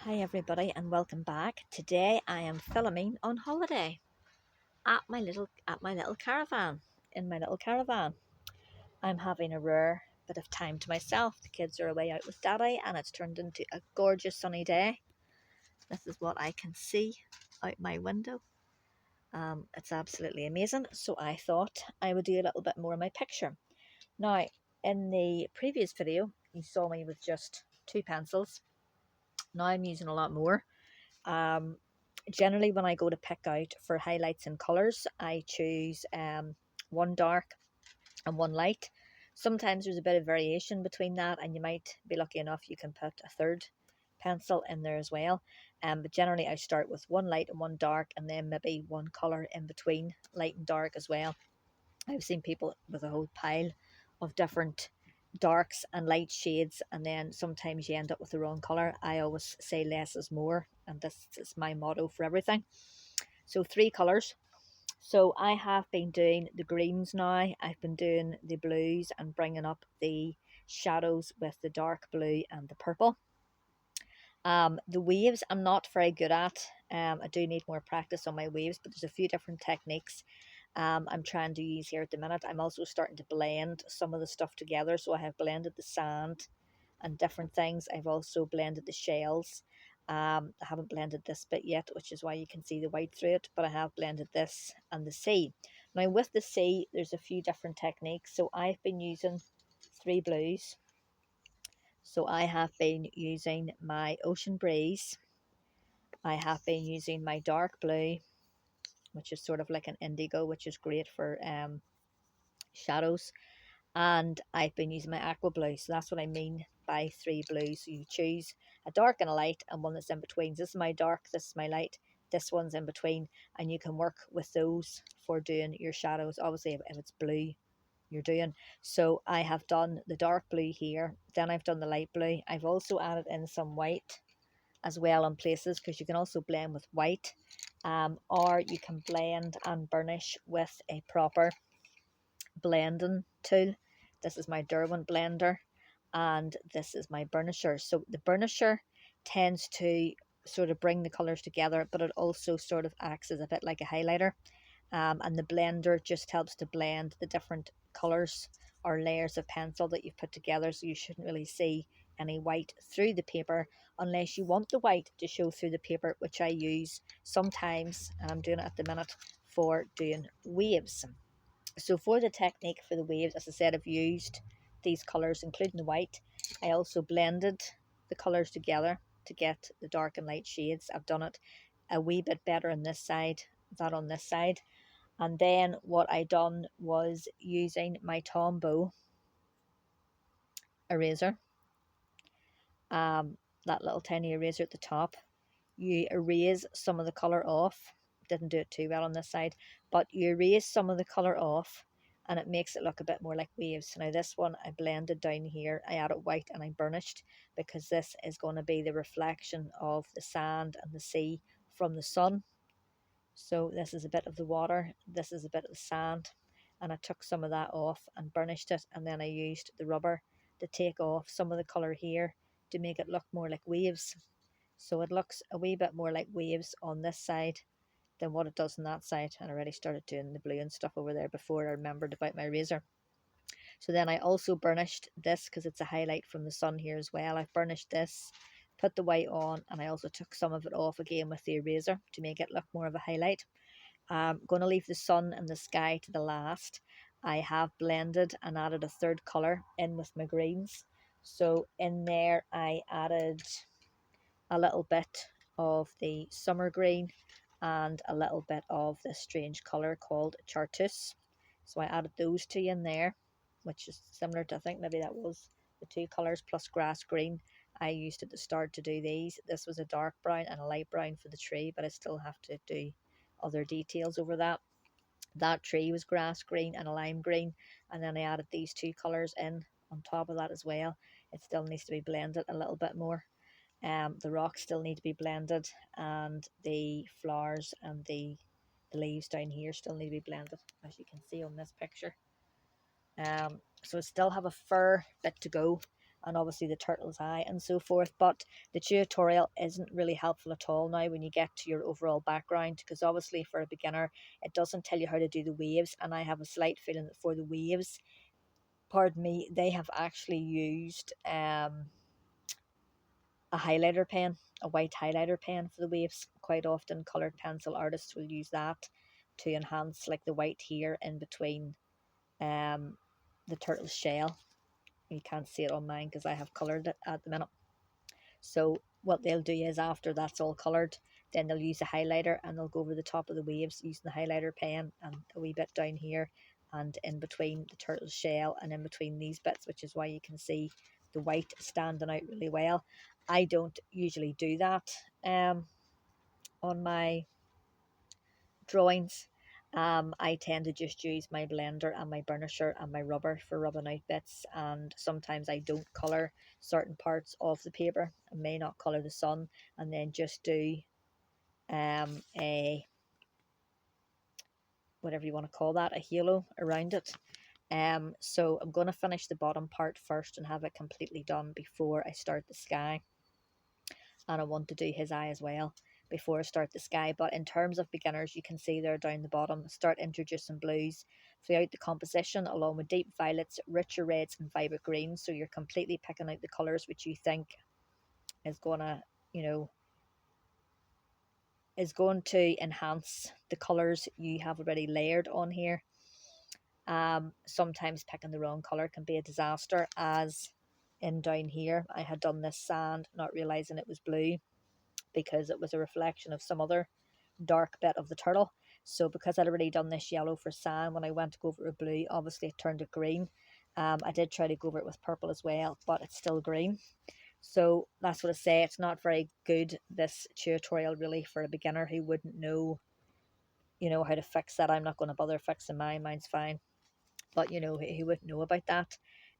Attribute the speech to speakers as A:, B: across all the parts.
A: Hi everybody and welcome back. Today I am filming on holiday at my little caravan. In my little caravan. I'm having a rare bit of time to myself. The kids are away out with daddy and it's turned into a gorgeous sunny day. This is what I can see out my window. It's absolutely amazing. So I thought I would do a little bit more of my picture. Now, in the previous video, you saw me with just 2 pencils. Now I'm using a lot more. Um, Generally, when I go to pick out for highlights and colours, I choose one dark and one light. Sometimes there's a bit of variation between that, and you might be lucky enough you can put a third pencil in there as well. But generally, I start with one light and one dark, and then maybe one colour in between light and dark as well. I've seen people with a whole pile of different darks and light shades, and then sometimes you end up with the wrong color. I always say less is more, and this is my motto for everything. So 3 colors. So I have been doing the greens now. I've been doing the blues and bringing up the shadows with the dark blue and the purple. The waves I'm not very good at. I do need more practice on my waves, but there's a few different techniques I'm trying to use here at the minute. I'm also starting to blend some of the stuff together. So I have blended the sand and different things. I've also blended the shells. I haven't blended this bit yet, which is why you can see the white through it, but I have blended this and the sea. Now with the sea, there's a few different techniques. So I've been using 3 blues. So I have been using my Ocean Breeze. I have been using my dark blue, which is sort of like an indigo, which is great for shadows. And I've been using my aqua blue. So that's what I mean by 3 blues. So you choose a dark and a light and one that's in between. This is my dark, this is my light, this one's in between, and you can work with those for doing your shadows. Obviously, if it's blue, you're doing. So I have done the dark blue here, then I've done the light blue. I've also added in some white as well in places, because you can also blend with white, or you can blend and burnish with a proper blending tool. This is my Derwent blender and this is my burnisher. So the burnisher tends to sort of bring the colors together, but it also sort of acts as a bit like a highlighter. And the blender just helps to blend the different colors or layers of pencil that you've put together, so you shouldn't really see any white through the paper unless you want the white to show through the paper, which I use sometimes, and I'm doing it at the minute for doing waves. So for the technique for the waves, as I said, I've used these colours, including the white. I also blended the colours together to get the dark and light shades. I've done it a wee bit better on this side than on this side. And then what I done was using my Tombow eraser, that little tiny eraser at the top. You erase some of the colour off. Didn't do it too well on this side, but you erase some of the colour off and it makes it look a bit more like waves. Now this one I blended down here, I added white and I burnished, because this is going to be the reflection of the sand and the sea from the sun. So this is a bit of the water, this is a bit of the sand, and I took some of that off and burnished it, and then I used the rubber to take off some of the colour here to make it look more like waves. So it looks a wee bit more like waves on this side than what it does on that side. And I already started doing the blue and stuff over there before I remembered about my razor. So then I also burnished this because it's a highlight from the sun here as well. I've burnished this, put the white on, and I also took some of it off again with the eraser to make it look more of a highlight. I'm going to leave the sun and the sky to the last. I have blended and added a third colour in with my greens. So in there I added a little bit of the summer green and a little bit of this strange colour called chartreuse. So I added those two in there, which is similar to, I think maybe that was the 2 colours plus grass green I used at the start to do these. This was a dark brown and a light brown for the tree, but I still have to do other details over that. That tree was grass green and a lime green, and then I added these 2 colours in on top of that as well. It still needs to be blended a little bit more. The rocks still need to be blended, and the flowers and the leaves down here still need to be blended, as you can see on this picture. So I still have a fair bit to go. and obviously the turtle's eye and so forth. But the tutorial isn't really helpful at all now when you get to your overall background, because obviously for a beginner it doesn't tell you how to do the waves, and I have a slight feeling that for the waves, pardon me, they have actually used a highlighter pen, a white highlighter pen for the waves. Quite often coloured pencil artists will use that to enhance like the white here in between the turtle's shell. You can't see it on mine because I have coloured it at the minute. So what they'll do is after that's all coloured, then they'll use a highlighter and they'll go over the top of the waves using the highlighter pen and a wee bit down here and in between the turtle's shell and in between these bits, which is why you can see the white standing out really well. I don't usually do that on my drawings. I tend to just use my blender and my burnisher and my rubber for rubbing out bits, and sometimes I don't colour certain parts of the paper. I may not colour the sun and then just do a, whatever you want to call that, a halo around it. So I'm going to finish the bottom part first and have it completely done before I start the sky. And I want to do his eye as well before I start the sky. But in terms of beginners, you can see there down the bottom, start introducing blues throughout the composition along with deep violets, richer reds and vibrant greens. So you're completely picking out the colours which you think is gonna, you know, is going to enhance the colours you have already layered on here. Sometimes picking the wrong colour can be a disaster, as in down here I had done this sand not realising it was blue because it was a reflection of some other dark bit of the turtle. So because I'd already done this yellow for sand, when I went to go over it with blue, obviously it turned it green. I did try to go over it with purple as well, but it's still green. So that's what I say, it's not very good, this tutorial, really, for a beginner who wouldn't know, how to fix that. I'm not going to bother fixing mine, mine's fine. But, who wouldn't know about that.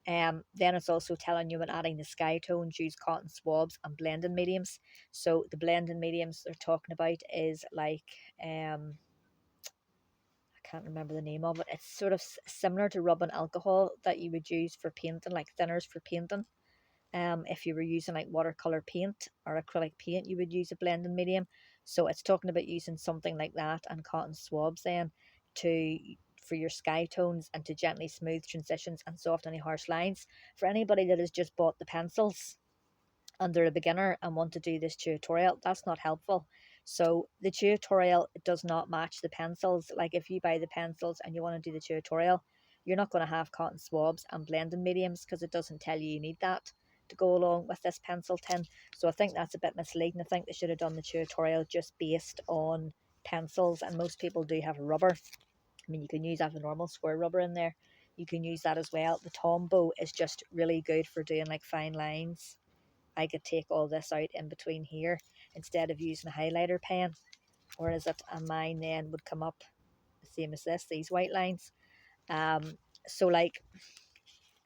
A: Then it's also telling you when adding the sky tones, use cotton swabs and blending mediums. So the blending mediums they're talking about is like, I can't remember the name of it. It's sort of similar to rubbing alcohol that you would use for painting, like thinners for painting. If you were using like watercolor paint or acrylic paint, you would use a blending medium. So it's talking about using something like that and cotton swabs then for your sky tones and to gently smooth transitions and soft any harsh lines. For anybody that has just bought the pencils and they're a beginner and want to do this tutorial, that's not helpful. So the tutorial does not match the pencils. Like if you buy the pencils and you want to do the tutorial, you're not going to have cotton swabs and blending mediums because it doesn't tell you need that to go along with this pencil tin. So I think that's a bit misleading. I think they should have done the tutorial just based on pencils, and most people do have a rubber. I mean, you can use that, the normal square rubber in there. You can use that as well. The Tombow is just really good for doing like fine lines. I could take all this out in between here instead of using a highlighter pen. Whereas it, and mine then would come up the same as this, these white lines. So like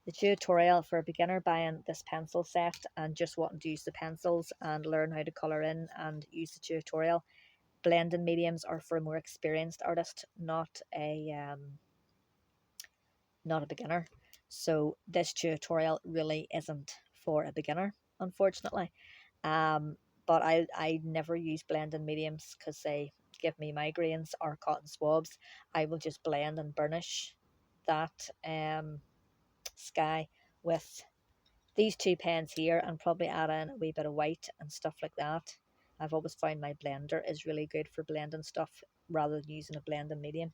A: the tutorial for a beginner buying this pencil set and just wanting to use the pencils and learn how to colour in and use the tutorial, blending mediums are for a more experienced artist, not a beginner. So this tutorial really isn't for a beginner, unfortunately. But I never use blending mediums because they give me migraines, or cotton swabs. I will just blend and burnish that sky with these two pens here and probably add in a wee bit of white and stuff like that. I've always found my blender is really good for blending stuff rather than using a blending medium.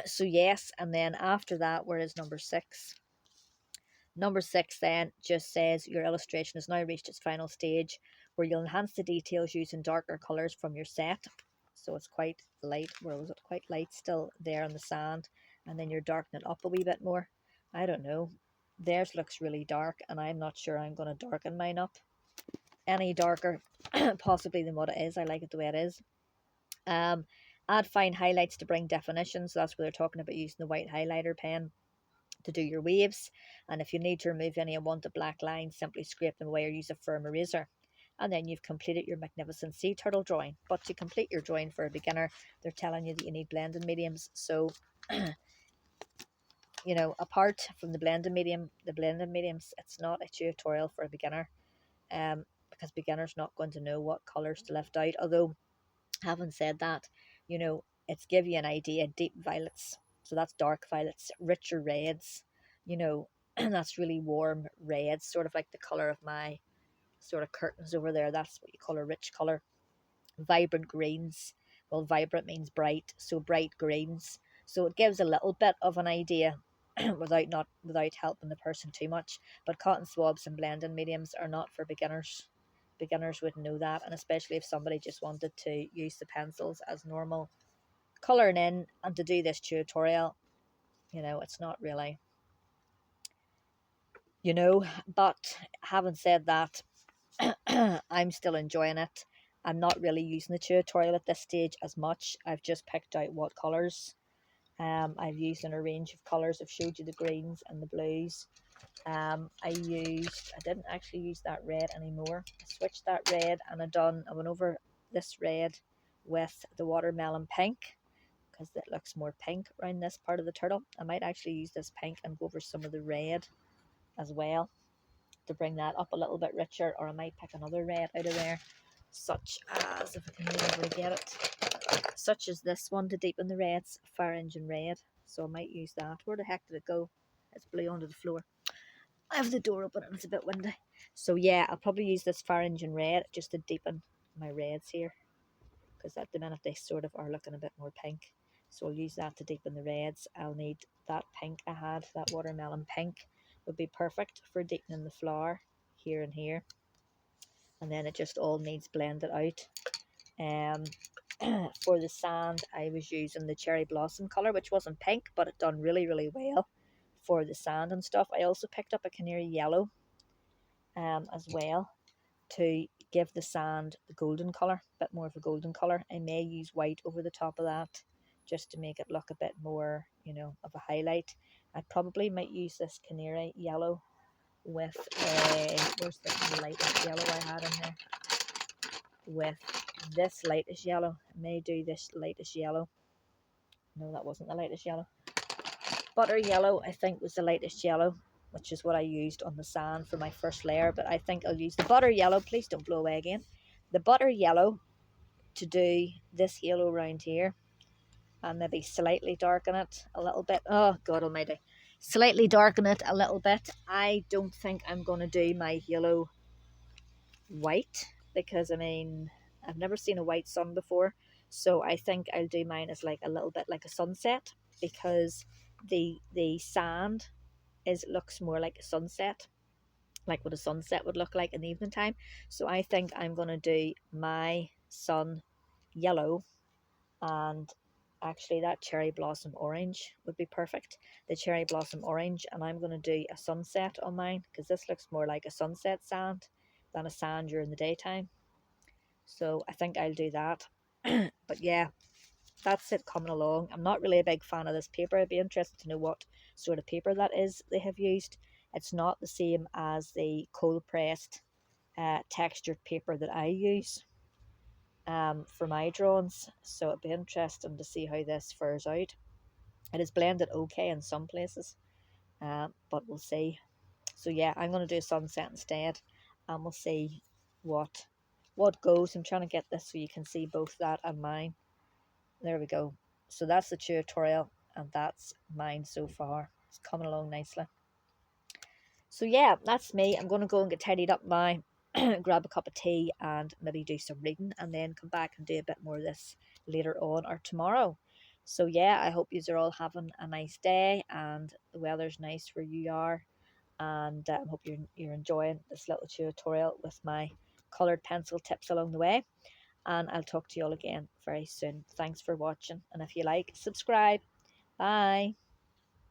A: So yes, and then after that, where is number 6? Number 6 then just says your illustration has now reached its final stage where you'll enhance the details using darker colours from your set. So it's quite light. Where was it? Quite light still there on the sand. And then you're darkening it up a wee bit more. I don't know. Theirs looks really dark and I'm not sure I'm going to darken mine up any darker possibly than what it is. I like it the way it is. Add fine highlights to bring definition. So that's where they're talking about using the white highlighter pen to do your waves. And if you need to remove any unwanted black lines, simply scrape them away or use a firm eraser. And then you've completed your magnificent sea turtle drawing. But to complete your drawing for a beginner, they're telling you that you need blending mediums. So you know, apart from the blending medium, the blending mediums, it's not a tutorial for a beginner, because beginners not going to know what colours to lift out. Although, having said that, you know, it's give you an idea. Deep violets, so that's dark violets. Richer reds, you know, and that's really warm reds, sort of like the colour of my sort of curtains over there. That's what you call a rich colour. Vibrant greens, well, vibrant means bright, so bright greens. So it gives a little bit of an idea without helping the person too much. But cotton swabs and blending mediums are not for beginners. Beginners wouldn't know that, and especially if somebody just wanted to use the pencils as normal colouring in and to do this tutorial, you know, it's not really, you know. But having said that, I'm still enjoying it. I'm not really using the tutorial at this stage as much. I've just picked out what colours. I've used in a range of colours. I've showed you the greens and the blues. I didn't actually use that red anymore. I switched that red and I went over this red with the watermelon pink because it looks more pink around this part of the turtle. I might actually use this pink and go over some of the red as well to bring that up a little bit richer, or I might pick another red out of there, such as, if I can remember to get it, such as this one to deepen the reds, Fire Engine Red. So I might use that. Where the heck did it go? It's blew onto the floor. I have the door open and it's a bit windy. So yeah, I'll probably use this Fire Engine Red just to deepen my reds here, because at the minute they sort of are looking a bit more pink. So I'll use that to deepen the reds. I'll need that pink I had, that watermelon pink would be perfect for deepening the flower here and here. And then it just all needs blended out. For the sand, I was using the cherry blossom colour, which wasn't pink, but it done really, really well for the sand and stuff. I also picked up a canary yellow as well to give the sand the golden colour, a bit more of a golden colour. I may use white over the top of that just to make it look a bit more, you know, of a highlight. I probably might use this canary yellow with where's the lightest yellow I had in there? With this lightest yellow. I may do this lightest yellow. No, that wasn't the lightest yellow. Butter yellow, I think, was the lightest yellow, which is what I used on the sand for my first layer. But I think I'll use the butter yellow. Please don't blow away again. The butter yellow to do this yellow around here, and maybe slightly darken it a little bit. Oh, God almighty. Slightly darken it a little bit. I don't think I'm going to do my yellow white because, I mean, I've never seen a white sun before. So I think I'll do mine as like a little bit like a sunset, because the sand looks more like a sunset, like what a sunset would look like in the evening time. So I think I'm going to do my sun yellow, and actually that cherry blossom orange would be perfect. The cherry blossom orange, and I'm going to do a sunset on mine because this looks more like a sunset sand than a sand during the daytime. So I think I'll do that. But yeah, that's it coming along. I'm not really a big fan of this paper. I'd be interested to know what sort of paper that is they have used. It's not the same as the cold pressed textured paper that I use for my drawings. So it'd be interesting to see how this fares out. It is blended okay in some places, but we'll see. So yeah, I'm going to do a sunset instead, and we'll see what goes. I'm trying to get this so you can see both that and mine. There we go. So that's the tutorial, and that's mine so far. It's coming along nicely. So yeah, that's me. I'm going to go and get tidied up now, grab a cup of tea and maybe do some reading, and then come back and do a bit more of this later on or tomorrow. So yeah, I hope you are all having a nice day and the weather's nice where you are, and I hope you're enjoying this little tutorial with my coloured pencil tips along the way. And I'll talk to you all again very soon. Thanks for watching, and if you like, subscribe. Bye.